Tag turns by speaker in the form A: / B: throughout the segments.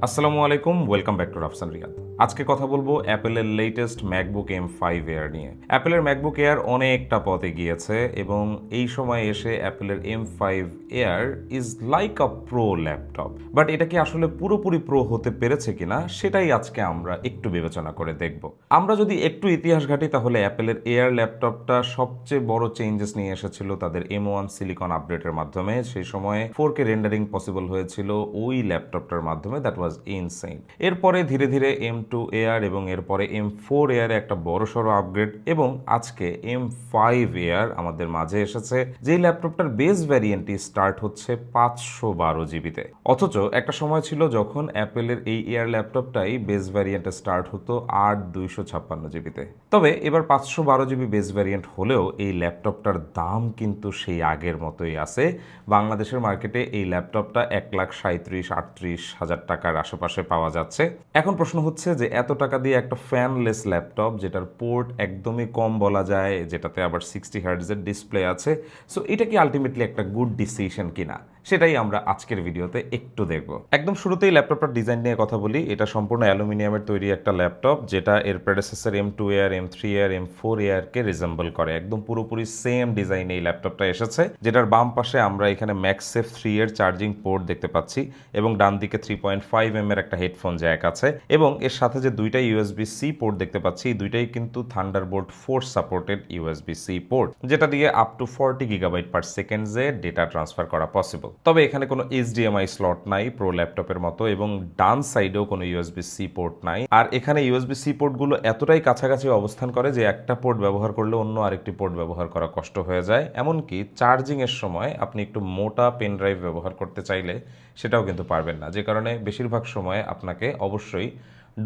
A: আসসালামু আলাইকুম, welcome back to Rafsan Riyad. আজকে কথা বলবো অ্যাপেলের লেটেস্ট ম্যাকবুক M5 এয়ার নিয়ে। অ্যাপেলের ম্যাকবুক এয়ার অনেকটা পথে গিয়েছে এবং এই সময় এসে অ্যাপেলের M5 air is like a pro laptop. But এটা কি আসলে পুরোপুরি প্রো হতে পেরেছে কিনা সেটাই আজকে আমরা একটু বিবেচনা করে দেখব। আমরা যদি একটু ইতিহাস ঘাঁটি তাহলে অ্যাপেলের এয়ার ল্যাপটপটা সবচেয়ে বড় চেঞ্জেস নিয়ে এসেছিল তাদের M1 সিলিকন আপডেটের মাধ্যমে। সেই সময় 4K রেন্ডারিং পসিবল হয়েছিল ওই ল্যাপটপটার মাধ্যমে। That was insane. এরপরে ধীরে ধীরে M2 এয়ার এবং এরপরে M4 এয়ারে একটা বড়সড় আপগ্রেড এবং আজকে M5 এয়ার আমাদের মাঝে এসেছে, যেই ল্যাপটপটার বেস ভ্যারিয়েন্টটি স্টার্ট হচ্ছে 512 জিবিতে। অথচ একটা সময় ছিল যখন অ্যাপেলের এই এয়ার ল্যাপটপটাই বেস ভ্যারিয়েন্টে স্টার্ট হতো 256 জিবিতে। তবে এবার 512 জিবি বেস ভ্যারিয়েন্ট হলেও এই ল্যাপটপটার দাম কিন্তু সেই আগের মতোই আছে। বাংলাদেশের মার্কেটে এই ল্যাপটপটা 1,37,38,000 টাকার আশেপাশে পাওয়া যাচ্ছে। এখন প্রশ্ন হচ্ছে যে এত টাকা দিয়ে একটা ফ্যানলেস ল্যাপটপ, যেটার পোর্ট একদমই কম বলা যায়, যেটাতে আবার 60 হার্টজের ডিসপ্লে আছে, সো এটা কি আলটিমেটলি একটা গুড ডিসিশন কিনা সেটাই আমরা আজকের ভিডিওতে একটু দেখব। একদম শুরুতেই ল্যাপটপটার ডিজাইন নিয়ে কথা বলি। এটা সম্পূর্ণ অ্যালুমিনিয়ামের তৈরি একটা ল্যাপটপ, যেটা এর predecessor M2 air, M3 air, M4 এয়ারকে রিজেম্বল করে। একদম পুরোপুরি সেম ডিজাইনে এই ল্যাপটপটা এসেছে, যেটার বাম পাশে আমরা এখানে ম্যাক্সেফ 3 এর চার্জিং পোর্ট দেখতে পাচ্ছি এবং ডান দিকে 3.5 এর একটা হেডফোন জ্যাক আছে এবং এর সাথে যে দুইটা USB-C পোর্ট দেখতে পাচ্ছি, এই দুইটাই কিন্তু থান্ডারবোল্ট 4 সাপোর্টেড USB-C পোর্ট, যেটা দিয়ে আপ টু 40 গিগাবাইট পার সেকেন্ডে ডেটা ট্রান্সফার করা পসিবল। তবে এখানে কোনো HDMI স্লট নাই প্রো ল্যাপটপের মতো এবং ডান সাইডেও কোনো USB-C পোর্ট নাই। আর এখানে USB-C পোর্টগুলো এতটাই কাছাকাছি অবস্থান করে যে একটা পোর্ট ব্যবহার করলে অন্য আরেকটি পোর্ট ব্যবহার করা কষ্ট হয়ে যায়। এমনকি চার্জিং এর সময় আপনি একটু মোটা পেন ড্রাইভ ব্যবহার করতে চাইলে সেটাও কিন্তু পারবেন না, যে কারণে বেশিরভাগ সময় আপনাকে অবশ্যই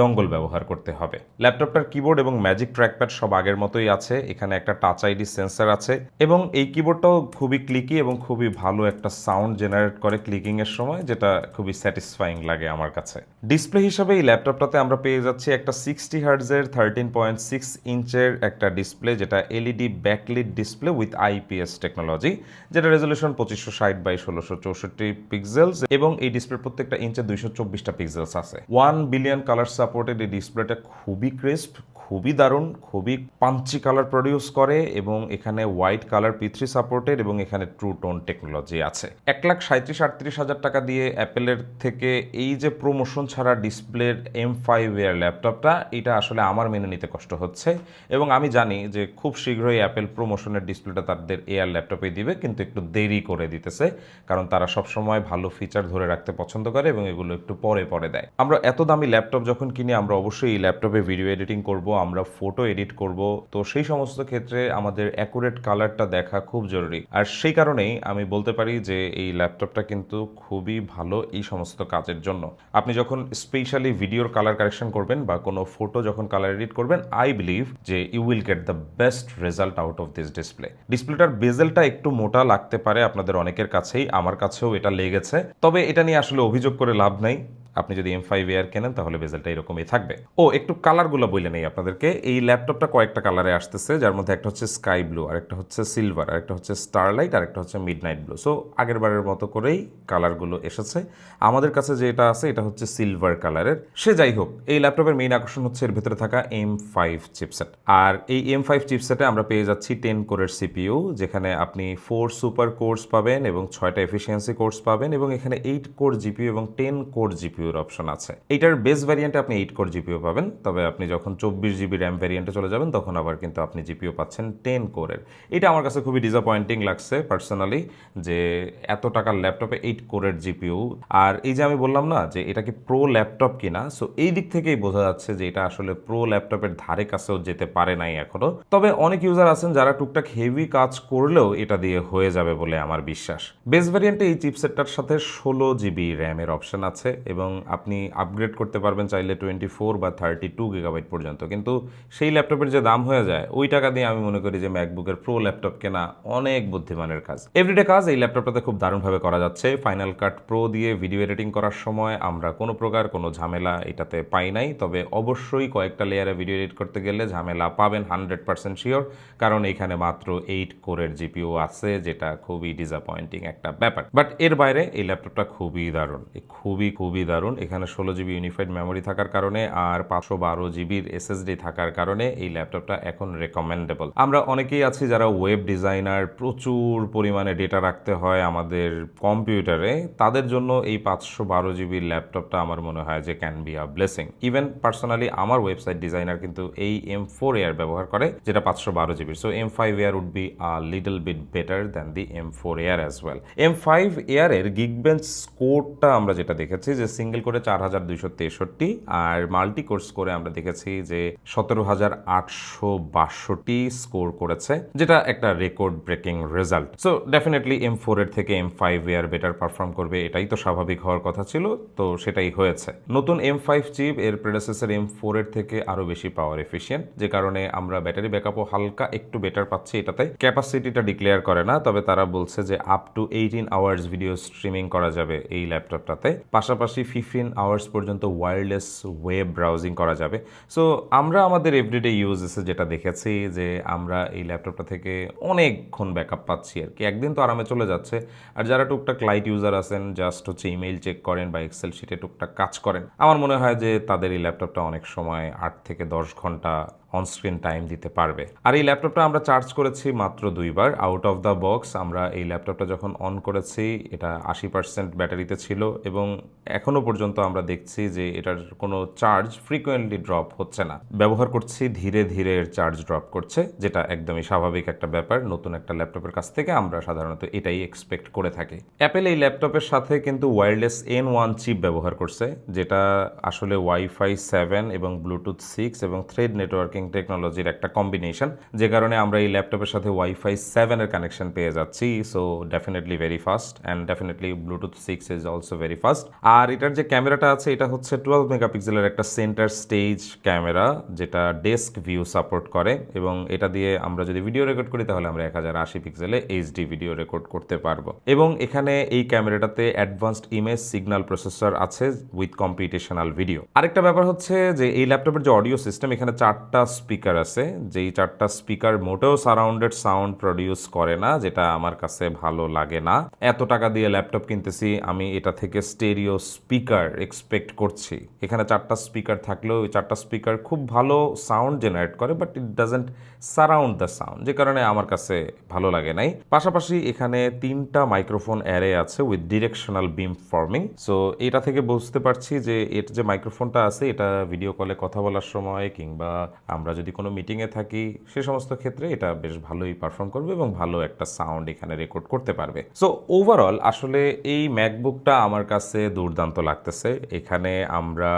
A: ডঙ্গল ব্যবহার করতে হবে। ল্যাপটপটার কিবোর্ড এবং ম্যাজিক ট্র্যাকপ্যাড সব আগের মতোই আছে। এখানে একটা টাচ আইডি সেন্সর আছে এবং এই কিবোর্ডটাও খুবই ক্লিকি এবং খুবই ভালো একটা সাউন্ড জেনারেট করে ক্লিকিং এর সময়, যেটা খুবই স্যাটিসফাইং লাগে আমার কাছে। ডিসপ্লে হিসাবে এই ল্যাপটপটাতে আমরা পেয়ে যাচ্ছি একটা 60 হার্টজের 13.6 ইঞ্চের একটা ডিসপ্লে, যেটা LED backlit display with IPS technology, যেটা রেজলিউশন 2560 বাই 1664 পিক্সেলস এবং এই ডিসপ্লের প্রত্যেকটা ইঞ্চে 224টা পিক্সেলস আছে। 1 বিলিয়ন কালার সাপোর্টেড এই ডিসপ্লেটা খুবই ক্রিস্প, খুবই দারুণ, খুবই পাঞ্চি কালার প্রডিউস করে এবং এখানে হোয়াইট কালার P3 সাপোর্টেড এবং এখানে ট্রু টোন টেকনোলজি আছে। 1,37,38,000 টাকা দিয়ে অ্যাপেলের থেকে এই যে প্রমোশন ছাড়া ডিসপ্লের M5 এয়ার ল্যাপটপটা, এটা আসলে আমার মেনে নিতে কষ্ট হচ্ছে এবং আমি জানি যে খুব শীঘ্রই অ্যাপেল প্রমোশনের ডিসপ্লেটা তাদের এয়ার ল্যাপটপে দিবে, কিন্তু একটু দেরি করে দিতেছে, কারণ তারা সবসময় ভালো ফিচার ধরে রাখতে পছন্দ করে এবং এগুলো একটু পরে পরে দেয়। আমরা এত দামি ল্যাপটপ যখন কিনি, আমরা অবশ্যই এই ল্যাপটপে ভিডিও এডিটিং করব, আমরা ফটো এডিট করব, তো সেই সমস্ত ক্ষেত্রে আমাদের অ্যাকুরেট কালারটা দেখা খুব জরুরি। আর সেই কারণেই আমি বলতে পারি যে এই ল্যাপটপটা কিন্তু খুবই ভালো এই সমস্ত কাজের জন্য। আপনি যখন স্পেশালি ভিডিওর কালার কারেকশন করবেন বা কোনো ফটো যখন কালার এডিট করবেন, আই বিলিভ যে you will get the best result out of this display. ডিসপ্লেটার বেজেলটা একটু মোটা লাগতে পারে আপনাদের অনেকের কাছেই, আমার কাছেও এটা লেগেছে, তবে এটা নিয়ে আসলে অভিযোগ করে লাভ নাই। আপনি যদি M5 এয়ার কেনেন তাহলে বেজেলটা এরকমই থাকবে। একটু কালারগুলো বলে নেই আপনাদেরকে। এই ল্যাপটপটা কয়েকটা কালারে আসতেছে, যার মধ্যে একটা হচ্ছে স্কাই ব্লু, আরেকটা হচ্ছে সিলভার, আরেকটা হচ্ছে স্টারলাইট, আরেকটা হচ্ছে মিডনাইট ব্লু। সো আগের বারের মতো করেই কালারগুলো এসেছে। আমাদের কাছে যেটা আছে এটা হচ্ছে সিলভার কালারের। সে যাই হোক, এই ল্যাপটপের মেইন আকর্ষণ হচ্ছে এর ভিতরে থাকা M5 চিপসেট। আর এই M5 চিপসেটে আমরা পেয়ে যাচ্ছি 10 কোরের CPU, যেখানে আপনি 4 সুপার কোর্স পাবেন এবং 6টা এফিসিয়েন্সি কোর্স পাবেন এবং এখানে 8 কোর GPU এবং 10 কোর GPU অপশন আছে। এটার বেস ভ্যারিয়েন্টে আপনি 8 কোর জিপিইউ পাবেন, তবে আপনি যখন 24 জিবি র্যাম ভ্যারিয়েন্টে চলে যাবেন তখন আবার কিন্তু আপনি জিপিইউ পাচ্ছেন 10 কোরের। এটা আমার কাছে খুবই ডিসঅ্যাপয়েন্টিং লাগছে পার্সোনালি, যে এত টাকার ল্যাপটপে 8 কোরের জিপিইউ। আর এই যে আমি বললাম না যে এটা কি প্রো ল্যাপটপ কিনা, সো এই দিক থেকেই বোঝা যাচ্ছে যে এটা আসলে প্রো ল্যাপটপের ধারে কাছেও যেতে পারে নাই এখনো। তবে অনেক ইউজার আছেন যারা টুকটাক হেভি কাজ করলেও এটা দিয়ে হয়ে যাবে বলে আমার বিশ্বাস। বেস ভ্যারিয়েন্টে এই চিপসেটটার সাথে 16 জিবি র্যামের অপশন আছে এবং আপনি আপগ্রেড করতে পারবেন চাইলে 24 বা 32 গিগাবাইট পর্যন্ত। কিন্তু সেই ল্যাপটপের যে দাম হয়ে যায়, ওই টাকা দিয়ে আমি মনে করি যে ম্যাকবুকের প্রো ল্যাপটপ কেনা অনেক বুদ্ধিমানের কাজ। এভরিডে কাজ এই ল্যাপটপটাতে খুব দারুণভাবে করা যাচ্ছে। ফাইনাল কাট প্রো দিয়ে ভিডিও এডিটিং করার সময় আমরা কোনো প্রকার কোনো ঝামেলা এটাতে পাই নাই, তবে অবশ্যই কয়েকটা লেয়ারে ভিডিও এডিট করতে গেলে ঝামেলা পাবেন 100% শিওর, কারণ এখানে মাত্র 8 কোরের জিপিইউ আছে, যেটা খুবই ডিসঅ্যাপয়েন্টিং একটা ব্যাপার। বাট এর বাইরে এই ল্যাপটপটা খুবই দারুণ, খুবই খুবই দারুণ। দারুণ। এখানে 16 জিবি ইউনিফাইড মেমোরি থাকার কারণে আর 512 জিবির এসএসডি থাকার কারণে এই ল্যাপটপটা এখন রেকমেন্ডেবল। আমরা অনেকেই আছি যারা ওয়েব ডিজাইনার, প্রচুর পরিমাণে ডেটা রাখতে হয় আমাদের কম্পিউটারে, তাদের জন্য এই 512 জিবির ল্যাপটপটা আমার মনে হয় যে can be a blessing. Even personally আমার ওয়েবসাইট ডিজাইনার কিন্তু এই M4 Air ব্যবহার করে, যেটা 512 জিবির। So M5 Air would be a little bit better than the M4 Air as well. M5 Air এর গিগবেঞ্চ স্কোরটা আমরা যেটা দেখেছি যে সিঙ্গেল করে 4263 আর মাল্টি কোর স্কোরে আমরা দেখেছি যে 17862 স্কোর করেছে, যেটা একটা record breaking result. So definitely M4 এর থেকে M5 Air বেটার পারফর্ম করবে, এটাই তো স্বাভাবিক হওয়ার কথা ছিল, তো সেটাই হয়েছে। নতুন M5 চিপ এর প্রেডেসেসর M4 এর থেকে আরো বেশি পাওয়ার এফিশিয়েন্ট, যে কারণে আমরা ব্যাটারি ব্যাকআপও হালকা একটু বেটার পাচ্ছি। এটাতে ক্যাপাসিটিটা ডিক্লেয়ার করে না, তবে তারা বলছে যে up to 18 hours video streaming করা যাবে এই ল্যাপটপটাতে, পাশাপাশি 15 আওয়ার্স পর্যন্ত ওয়্যারলেস ওয়েব ব্রাউজিং করা যাবে। সো আমরা আমাদের এভরিডে ইউজেসে যেটা দেখেছি যে আমরা এই ল্যাপটপটা থেকে অনেকক্ষণ ব্যাকআপ পাচ্ছি আর কি, একদিন তো আরামে চলে যাচ্ছে। আর যারা টুকটাক লাইট ইউজার আছেন, জাস্ট হচ্ছে ইমেইল চেক করেন বা এক্সেল শিটে টুকটাক কাজ করেন, আমার মনে হয় যে তাদের এই ল্যাপটপটা অনেক সময় 8 থেকে 10 ঘন্টা অনস্ক্রিন টাইম দিতে পারবে। আর এই ল্যাপটপটা আমরা চার্জ করেছি মাত্র 2বার আউট অফ দ্য বক্স। আমরা এই ল্যাপটপটা যখন অন করেছি এটা 80% ব্যাটারিতে ছিল এবং এখনো পর্যন্ত আমরা দেখছি যে এটার কোনো চার্জ ফ্রিকোয়েন্টলি ড্রপ হচ্ছে না। ব্যবহার করছি ধীরে ধীরে এর চার্জ ড্রপ করছে, যেটা একদমই স্বাভাবিক একটা ব্যাপার। নতুন একটা ল্যাপটপের কাছ থেকে আমরা সাধারণত এটাই এক্সপেক্ট করে থাকি। অ্যাপেল এই ল্যাপটপের সাথে কিন্তু ওয়্যারলেস N1 চিপ ব্যবহার করছে, যেটা আসলে ওয়াইফাই 7 এবং ব্লুটুথ 6 এবং থ্রেড নেটওয়ার্কিং টেকনোলজির একটা কম্বিনেশন, যে কারণে আমরা এই ল্যাপটপের সাথে ওয়াইফাই 7 এর কানেকশন পেয়ে যাচ্ছি। So definitely very fast and definitely Bluetooth 6 is also very fast. আর এটার যে ক্যামেরাটা আছে এটা হচ্ছে 12 মেগাপিক্সেলের একটা সেন্টার স্টেজ ক্যামেরা, যেটা ডেস্ক ভিউ সাপোর্ট করে এবং এটা দিয়ে আমরা যদি ভিডিও রেকর্ড করি তাহলে আমরা 1080 পিক্সেলে এইচডি ভিডিও রেকর্ড করতে পারবো। এবং এখানে এই ক্যামেরাটাতে অ্যাডভান্সড ইমেজ সিগন্যাল প্রসেসর আছে উইথ কম্পিউটেশনাল ভিডিও। আরেকটা ব্যাপার হচ্ছে যে এই ল্যাপটপের যে অডিও সিস্টেম, এখানে 4টা স্পিকার আছে, যেই 4টা স্পিকার মোটেও সারাউন্ডেড সাউন্ড প্রডিউস করে না, যেটা আমার কাছে ভালো লাগে না। এত টাকা দিয়ে ল্যাপটপ কিনতেছি, আমি এটা থেকে স্টেরিও স্পিকার এক্সপেক্ট করছি। এখানে 4টা স্পিকার থাকলেও ওই 4টা স্পিকার খুব ভালো সাউন্ড জেনারেট করে, but it doesn't surround the sound, যে কারণে আমার কাছে ভালো লাগে নাই। পাশাপাশি এখানে 3টা মাইক্রোফোন অ্যারে আছে with directional beam forming. So এটা থেকে বুঝতে পারছি যে এর যে মাইক্রোফোনটা আছে এটা ভিডিও কলে কথা বলার সময় কিংবা আমরা যদি কোনো মিটিংয়ে থাকি সে সমস্ত ক্ষেত্রে এটা বেশ ভালোই পারফর্ম করবে এবং ভালো একটা সাউন্ড এখানে রেকর্ড করতে পারবে। সো ওভারঅল আসলে এই ম্যাকবুকটা আমার কাছে দুর্দান্ত লাগতেছে। এখানে আমরা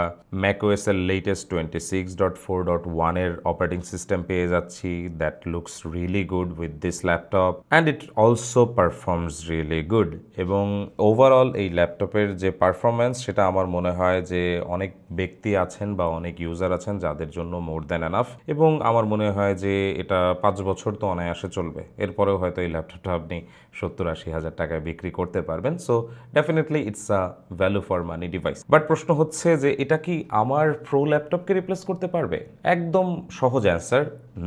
A: ম্যাকওএস এর লেটেস্ট 26.4.1 এর অপারেটিং সিস্টেম পেয়ে যাচ্ছি, that looks really good with this laptop and it also performs really good. এবং ওভারঅল এই ল্যাপটপের যে পারফরমেন্স সেটা আমার মনে হয় যে অনেক ব্যক্তি আছেন বা অনেক ইউজার আছেন যাদের জন্য মোর দ্যান এনাফ, এবং আমার মনে হয় যে এটা 5 বছর তো অনায়াসে চলবে। এরপরেও হয়তো এই ল্যাপটপটা আপনি 70-80 হাজার টাকায় বিক্রি করতে পারবেন। So definitely it's a value for money device. But প্রশ্ন হচ্ছে যে এটা কি আমার প্রো ল্যাপটপকে রিপ্লেস করতে পারবে? একদম সহজ অ্যান্সার,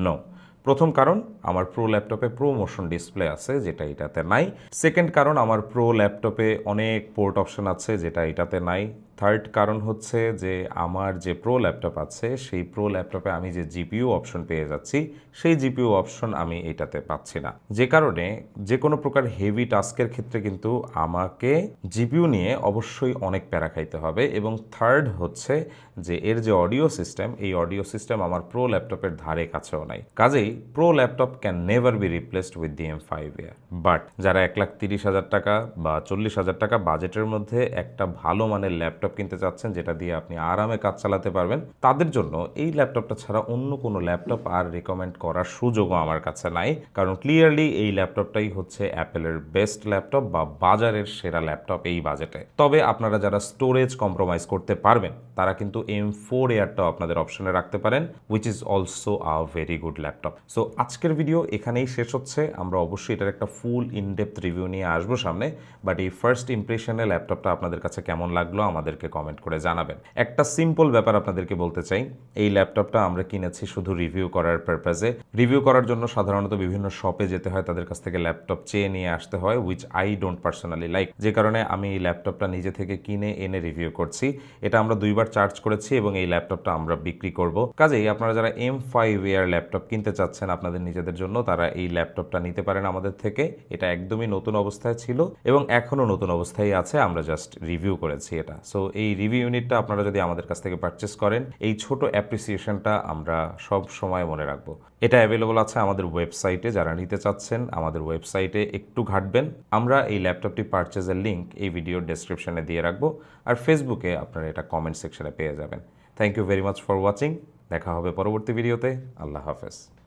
A: নো। প্রথম কারণ, আমার প্রো ল্যাপটপে প্রো মোশন ডিসপ্লে আছে, যেটা এটাতে নাই। সেকেন্ড কারণ, আমার প্রো ল্যাপটপে অনেক পোর্ট অপশন আছে, যেটা এটাতে নাই। থার্ড কারণ হচ্ছে যে আমার যে প্রো ল্যাপটপ আছে সেই প্রো ল্যাপটপে আমি যে জিপিইউ অপশন পেয়ে যাচ্ছি সেই জিপিইউ অপশন আমি এটাতে পাচ্ছি না, যে কারণে যে কোনো প্রকার হেভি টাস্কের ক্ষেত্রে কিন্তু আমাকে জিপিইউ নিয়ে অবশ্যই অনেক প্যারা খাইতে হবে। এবং থার্ড হচ্ছে যে এর যে অডিও সিস্টেম, এই অডিও সিস্টেম আমার প্রো ল্যাপটপের ধারে কাছেও নাই। কাজেই pro laptop can never be replaced with the M5 Air। But যারা 1,30,000 টাকা বা 40,000 টাকা বাজেটের মধ্যে একটা ভালো মানের ল্যাপটপ কিনতে চাচ্ছেন যেটা দিয়ে আপনি আরামে কাজ চালাতে পারবেন, তাদের জন্য এই ল্যাপটপটা ছাড়া অন্য কোনো ল্যাপটপ আর রেকমেন্ড করার সুযোগও আমার কাছে নাই। কারণ ক্লিয়ারলি এই ল্যাপটপটাই হচ্ছে অ্যাপেলের বেস্ট ল্যাপটপ বা বাজারের সেরা ল্যাপটপ এই বাজেটে। তবে আপনারা যারা স্টোরেজ কম্প্রোমাইজ করতে পারবেন তারা কিন্তু M4 Airটাও আপনাদের অপশনে রাখতে পারেন, which is also a very good laptop. So আজকের ভিডিও এখানেই শেষ হচ্ছে। আমরা অবশ্যই এটার একটা ফুল ইনডেপথ রিভিউ নিয়ে আসবো সামনে, বাট এই ফার্স্ট ইমপ্রেশনে ল্যাপটপটা আপনাদের কাছে কেমন লাগলো আমাদের আমাদেরকে কমেন্ট করে জানাবেন। একটা সিম্পল ব্যাপার আপনাদেরকে বলতে চাই, এই ল্যাপটপটা আমরা কিনেছি শুধু রিভিউ করার পারপাজে। রিভিউ করার জন্য সাধারণত বিভিন্ন শপে যেতে হয়, তাদের কাছ থেকে ল্যাপটপ চেয়ে নিয়ে আসতে হয়, which I don't personally like. যে কারণে আমি এই ল্যাপটপটা নিজে থেকে কিনে এনে রিভিউ করছি। এটা আমরা 2বার চার্জ করেছি এবং এই ল্যাপটপটা আমরা বিক্রি করব। কাজেই আপনারা যারা M5 এয়ার ল্যাপটপ কিনতে চাচ্ছেন আপনাদের নিজেদের জন্য, তারা এই ল্যাপটপটা নিতে পারেন আমাদের থেকে। এটা একদমই নতুন অবস্থায় ছিল এবং এখনও নতুন অবস্থায় আছে, আমরা জাস্ট রিভিউ করেছি এটা। সো এই রিভিউ ইউনিটটা আপনারা যদি আমাদের কাছ থেকে পারচেস করেন, এই ছোট অ্যাপ্রিসিয়েশনটা আমরা সব সময় মনে রাখবো। এটা অ্যাভেলেবল আছে আমাদের ওয়েবসাইটে, যারা নিতে চাচ্ছেন আমাদের ওয়েবসাইটে একটু ঘাটবেন। আমরা এই ল্যাপটপটি পারচেজের লিঙ্ক এই ভিডিওর ডেসক্রিপশনে দিয়ে রাখবো, আর ফেসবুকে আপনারা এটা কমেন্ট সেকশনে পেয়ে যাবেন। Thank you very much for watching. দেখা হবে পরবর্তী ভিডিওতে। আল্লাহ হাফেজ।